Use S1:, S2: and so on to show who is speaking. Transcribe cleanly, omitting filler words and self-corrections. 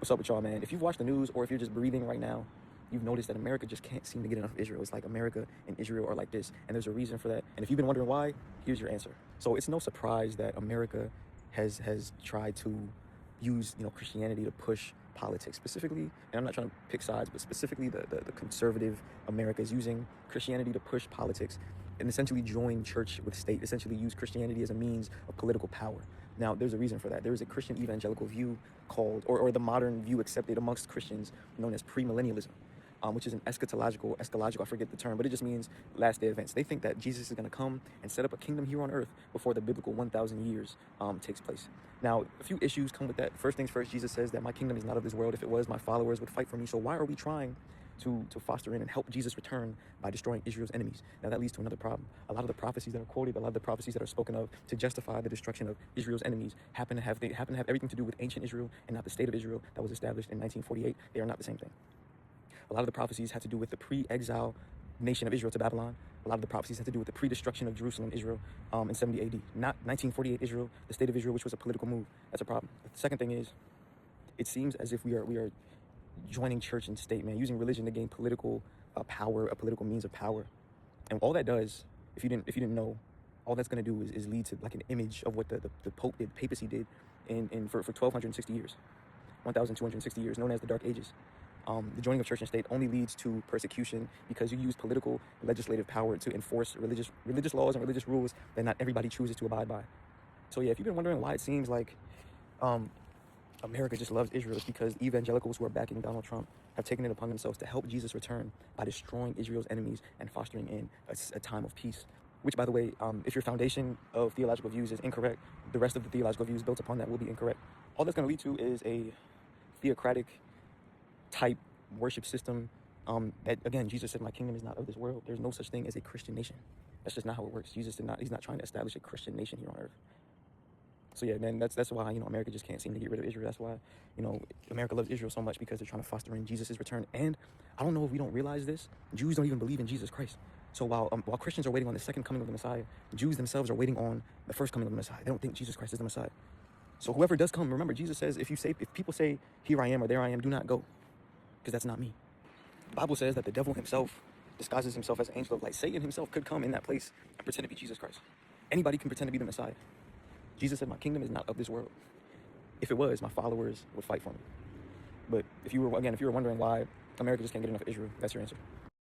S1: What's up with y'all, man? If you've watched the news or if you're just breathing right now, you've noticed that America just can't seem to get enough of Israel. It's like America and Israel are like this, and there's a reason for that. And if you've been wondering why, here's your answer. So it's no surprise that America has tried to use, Christianity to push politics specifically, and I'm not trying to pick sides, but specifically the conservative America is using Christianity to push politics and essentially join church with state, essentially use Christianity as a means of political power. Now, there's a reason for that. There is a Christian evangelical view called, or the modern view accepted amongst Christians, known as premillennialism, which is an eschatological, I forget the term, but it just means last day events. They think that Jesus is going to come and set up a kingdom here on earth before the biblical 1,000 years takes place. Now, a few issues come with that. First things first, Jesus says that my kingdom is not of this world. If it was, my followers would fight for me. So why are we trying to foster in and help Jesus return by destroying Israel's enemies? Now that leads to another problem. A lot of the prophecies that are quoted, a lot of the prophecies that are spoken of to justify the destruction of Israel's enemies happen to have everything to do with ancient Israel and not the state of Israel that was established in 1948. They are not the same thing. A lot of the prophecies had to do with the pre-exile nation of Israel to Babylon. A lot of the prophecies had to do with the pre-destruction of Jerusalem, Israel, in 70 AD. Not 1948 Israel, the state of Israel, which was a political move. That's a problem. The second thing is, it seems as if we are joining church and state, man, using religion to gain political power, a political means of power. And all that does, if you didn't know, all that's going to do is lead to like an image of what the Pope did, papacy did for 1,260 years, 1,260 years, known as the Dark Ages. The joining of church and state only leads to persecution because you use political legislative power to enforce religious laws and religious rules that not everybody chooses to abide by. So yeah, if you've been wondering why it seems like America just loves Israel, it's because evangelicals who are backing Donald Trump have taken it upon themselves to help Jesus return by destroying Israel's enemies and fostering in a time of peace. Which, by the way, if your foundation of theological views is incorrect, the rest of the theological views built upon that will be incorrect. All that's going to lead to is a theocratic type worship system. That, again, Jesus said, my kingdom is not of this world. There's no such thing as a Christian nation. That's just not how it works. He's not trying to establish a Christian nation here on earth. So yeah, man, that's why, America just can't seem to get rid of Israel. That's why, America loves Israel so much, because they're trying to foster in Jesus' return. And I don't know if we don't realize this, Jews don't even believe in Jesus Christ. So while Christians are waiting on the second coming of the Messiah, Jews themselves are waiting on the first coming of the Messiah. They don't think Jesus Christ is the Messiah. So whoever does come, remember, Jesus says, if people say, here I am or there I am, do not go, because that's not me. The Bible says that the devil himself disguises himself as an angel of light. Satan himself could come in that place and pretend to be Jesus Christ. Anybody can pretend to be the Messiah. Jesus said, my kingdom is not of this world. If it was, my followers would fight for me. But if you were wondering why America just can't get enough of Israel, that's your answer.